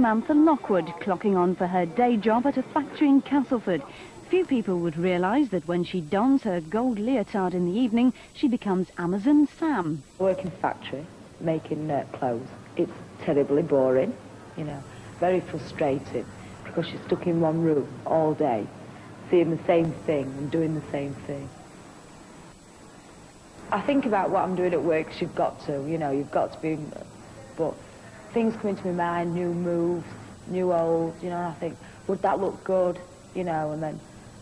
Samantha Lockwood, clocking on for her day job at a factory in Castleford. Few people would realise that when she dons her gold leotard in the evening, she becomes Amazon Sam. I work in a factory, making clothes. It's terribly boring, you know, very frustrating, because you're stuck in one room all day, seeing the same thing and doing the same thing. I think about what I'm doing at work, 'cause you've got to, you know, you've got to be, but things come into my mind, new moves, new old, you know, and I think, would that look good, you know, and then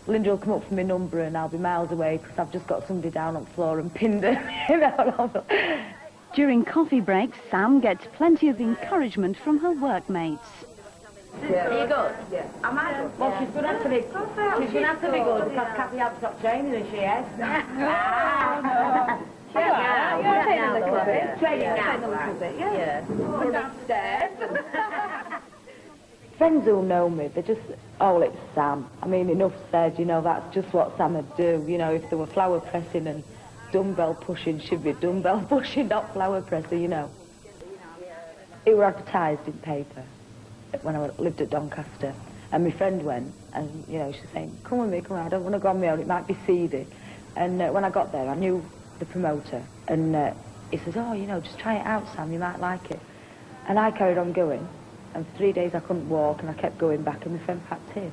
Linda will come up for my number and I'll be miles away because I've just got somebody down on the floor and pinned her, you know. During coffee breaks, Sam gets plenty of encouragement from her workmates. Yeah. Are you good? Yeah. Am I good? Well, she's going to have to be, good because Kathy has stopped training and she has. You're training a little bit. Training a little bit, yeah. We're downstairs. Friends who know me, they're just, oh, it's Sam. I mean, enough said, you know, that's just what Sam would do. You know, if there were flower pressing and dumbbell pushing, she'd be dumbbell pushing, not flower pressing, you know. It were advertised in paper when I lived at Doncaster, and my friend went, and, you know, she's saying, come with me, come on, I don't want to go on my own, it might be seedy. And when I got there, I knew the promoter, and he says, oh, you know, just try it out, Sam, you might like it. And I carried on going, and for 3 days I couldn't walk, and I kept going back, and my friend packed in.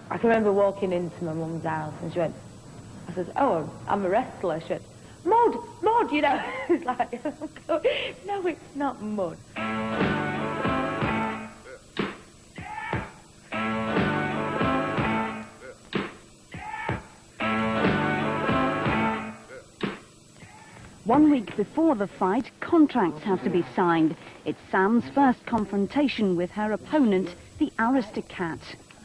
I can remember walking into my mum's house, and she went, I said, oh, I'm a wrestler. She went, mud, you know. It's like, no, it's not mud. One week before the fight, contracts have to be signed. It's Sam's first confrontation with her opponent, the Aristocat.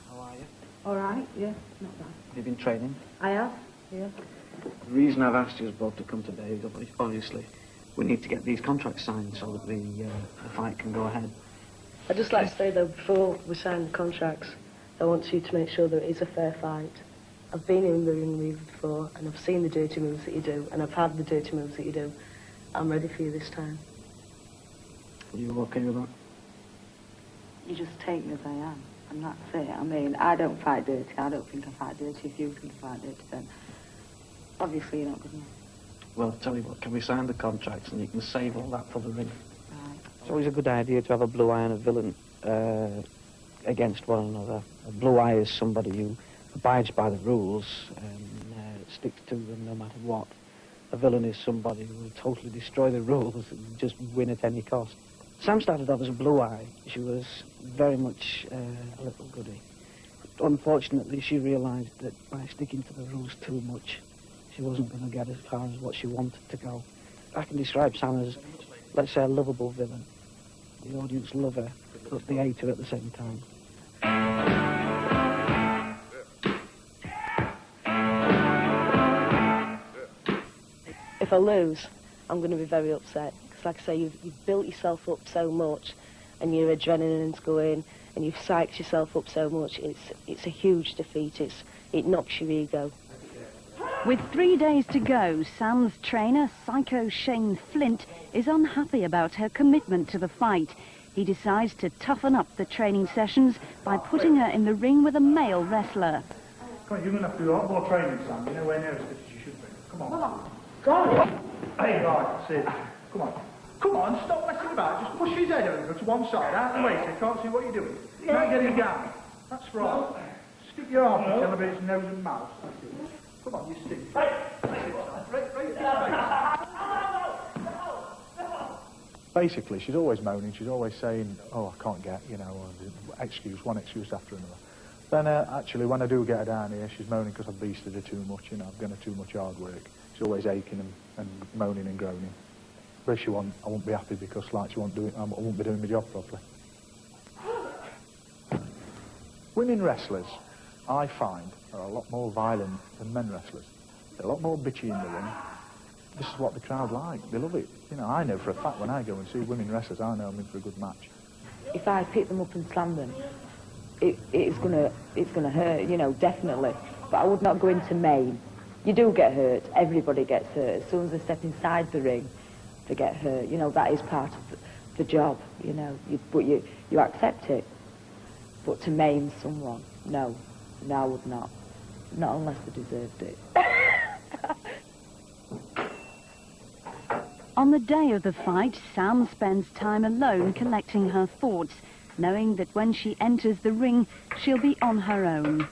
How are you? All right, yeah, not bad. Have you been training? I have, yeah. The reason I've asked you both to come today is obviously we need to get these contracts signed so that the fight can go ahead. I'd just like to say, though, before we sign the contracts, I want you to make sure that it is a fair fight. I've been in the ring with you before, and I've seen the dirty moves that you do, and I've had the dirty moves that you do. I'm ready for you this time. Are you okay with that? You just take me as I am, and that's it. I mean, I don't fight dirty. I don't think I fight dirty. If you think I fight dirty, then obviously you're not good enough. Well, I'll tell you what, can we sign the contracts and you can save all that for the ring? Right. It's always a good idea to have a blue eye and a villain against one another. A blue eye is somebody who abides by the rules and sticks to them no matter what. A villain is somebody who will totally destroy the rules and just win at any cost. Sam started off as a blue eye. She was very much a little goody. But unfortunately, she realised that by sticking to the rules too much, she wasn't going to get as far as what she wanted to go. I can describe Sam as, let's say, a lovable villain. The audience love her, but they hate her at the same time. If I lose, I'm going to be very upset. Because, like I say, you've built yourself up so much, and your adrenaline's going, and you've psyched yourself up so much. It's a huge defeat. It knocks your ego. With 3 days to go, Sam's trainer, Psycho Shane Flint, is unhappy about her commitment to the fight. He decides to toughen up the training sessions by putting her in the ring with a male wrestler. Come on, you're going to have to do a lot more training, Sam. You know where near as fit as you should be. Come on. Go on. Hey, right, sit. Come on. Come on, stop messing about. Just push his head over to one side, out of the way so he can't see what you're doing. Now get him down. That's right. Stick your arm in his nose and mouth. That's it. Come on, you stick. Basically, she's always moaning. She's always saying, oh, I can't get, you know, one excuse after another. Then, actually, when I do get her down here, she's moaning because I've beasted her too much, you know, I've given her too much hard work. She's always aching and moaning and groaning. But if she won't, I won't be happy because, like, I won't be doing my job properly. Women wrestlers, I find, are a lot more violent than men wrestlers. They're a lot more bitchy in the ring. This is what the crowd like. They love it. You know, I know for a fact when I go and see women wrestlers, I know I'm in for a good match. If I pick them up and slam them, it's gonna hurt, you know, definitely. But I would not go into maim. You do get hurt. Everybody gets hurt. As soon as they step inside the ring, they get hurt. You know, that is part of the job, you know. But you accept it. But to maim someone, no, I would not. Not unless they deserved it. On the day of the fight, Sam spends time alone collecting her thoughts, knowing that when she enters the ring, she'll be on her own.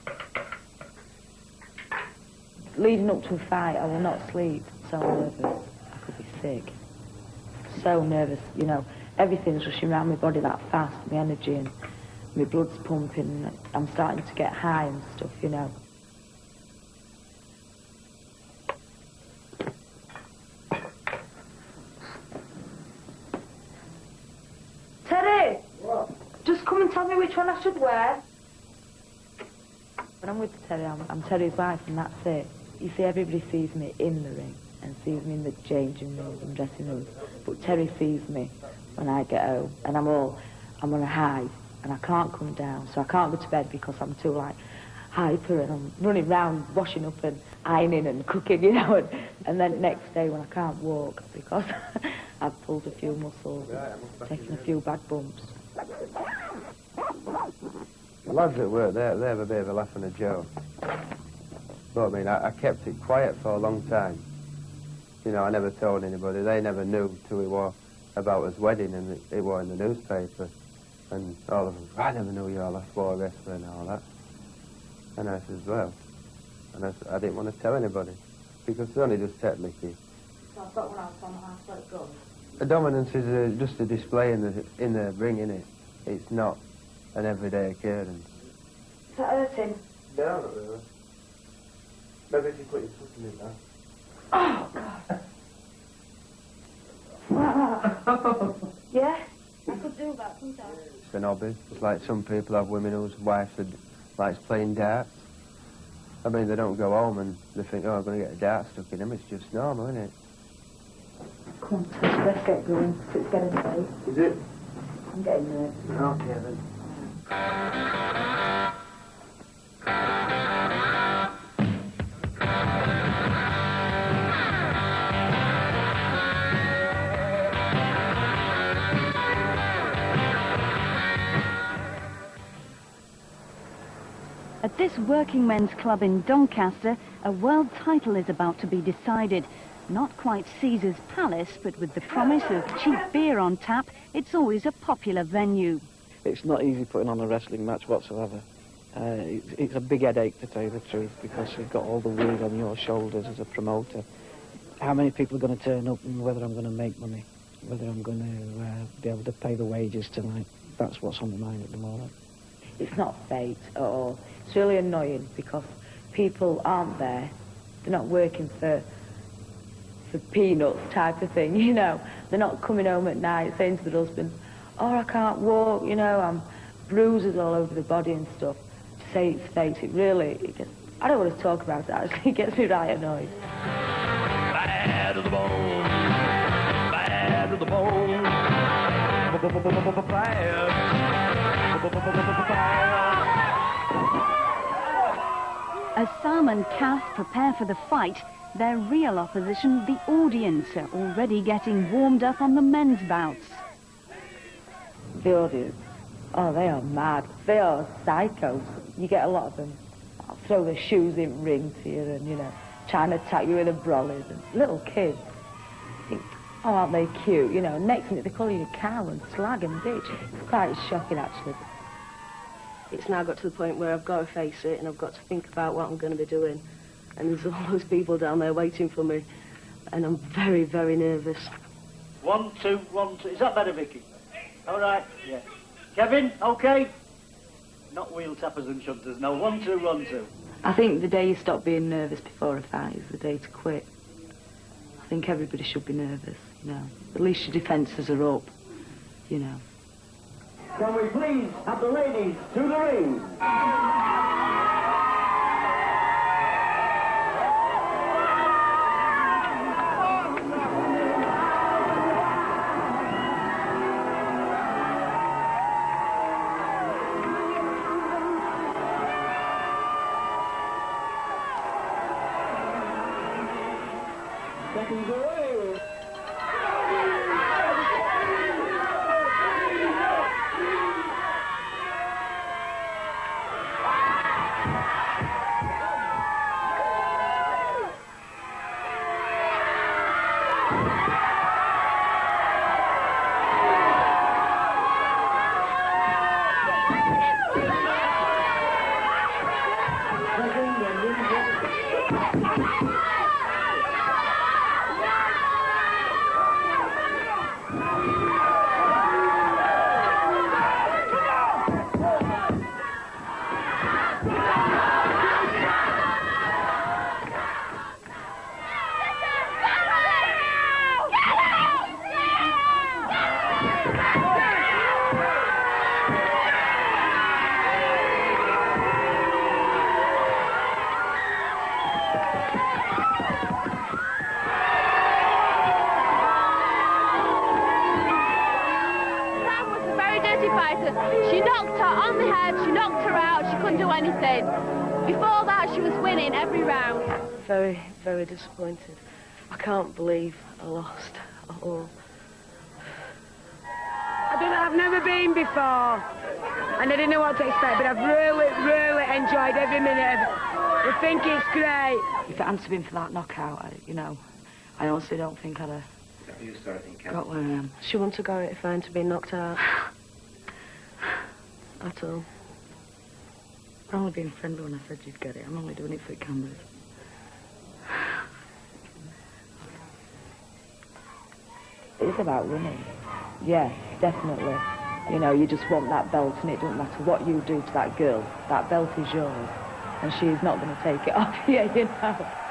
Leading up to a fight, I will not sleep. So nervous. I could be sick. So nervous, you know. Everything's rushing around my body that fast, my energy, and my blood's pumping. I'm starting to get high and stuff, you know. Teddy! What? Just come and tell me which one I should wear. When I'm with Terry, I'm Terry's wife, and that's it. You see, everybody sees me in the ring and sees me in the changing rooms and dressing rooms, but Terry sees me when I get home, and I'm on a high, and I can't come down, so I can't go to bed because I'm too, like, hyper, and I'm running around washing up and ironing and cooking, you know, and then next day when I can't walk because I've pulled a few muscles and taken a few bad bumps. The lads at work, they have a bit of a laugh and a joke. But I mean, I kept it quiet for a long time. You know, I never told anybody. They never knew till it was about his wedding and it was in the newspaper. And all of them, I never knew you all last war wrestler and all that. And I said, well, and I didn't want to tell anybody because they only just take Mickey. So I've got one out on the house, let it go. The dominance is just a display in the ring, innit? It's not an everyday occurrence. Is that hurting? No, not really. Maybe if you put your foot in it now. Oh, God. Yeah? I could do that sometimes. It's an hobby. It's like some people have women whose wives likes playing darts. I mean, they don't go home and they think, oh, I'm going to get a dart stuck in them. It's just normal, isn't it? Come on, Tess, let's get going. It's getting late. Is it? I'm getting nervous. Okay, then. At this working men's club in Doncaster, a world title is about to be decided. Not quite Caesar's Palace, but with the promise of cheap beer on tap, it's always a popular venue. It's not easy putting on a wrestling match whatsoever. It's a big headache, to tell you the truth, because you've got all the weight on your shoulders as a promoter. How many people are going to turn up and whether I'm going to make money, whether I'm going to be able to pay the wages tonight. That's what's on my mind at the moment. It's not fate at all. It's really annoying because people aren't there. They're not working for peanuts type of thing, you know. They're not coming home at night saying to their husband, oh, I can't walk, you know, I'm bruises all over the body and stuff. To say it's fate, I don't want to talk about it, actually. It gets me right annoyed. Bad to the bone, bad to the bone, As Sam and Kath prepare for the fight, their real opposition, the audience, are already getting warmed up on the men's bouts. The audience, oh, they are mad. They are psychos. You get a lot of them. I'll throw their shoes in ring to you and, you know, trying to attack you with a brollies. And little kids think, oh, aren't they cute? You know, next minute they call you a cow and slag and bitch. It's quite shocking, actually. It's now got to the point where I've got to face it and I've got to think about what I'm going to be doing. And there's all those people down there waiting for me. And I'm very, very nervous. 1, 2, 1, 2. Is that better, Vicky? All right, yeah. Kevin, okay? Not wheel tappers and shunters. No, 1, 2, 1, 2. I think the day you stop being nervous before a fight is the day to quit. I think everybody should be nervous, you know. At least your defences are up, you know. Can we please have the ladies to the ring? Seconds away. She knocked her on the head, she knocked her out, she couldn't do anything. Before that, she was winning every round. Very, very disappointed. I can't believe I lost at all. I've never been before, and I didn't know what to expect, but I've really, really enjoyed every minute of it. I think it's great. If it hadn't been for that knockout, I honestly don't think I'd have got where I am. She wouldn't have got it if I hadn't been knocked out. At all. I'm only being friendly when I said you'd get it. I'm only doing it for the cameras. It's about winning. Yeah, definitely. You know, you just want that belt, and it doesn't matter what you do to that girl. That belt is yours, and she's not going to take it off you, you know.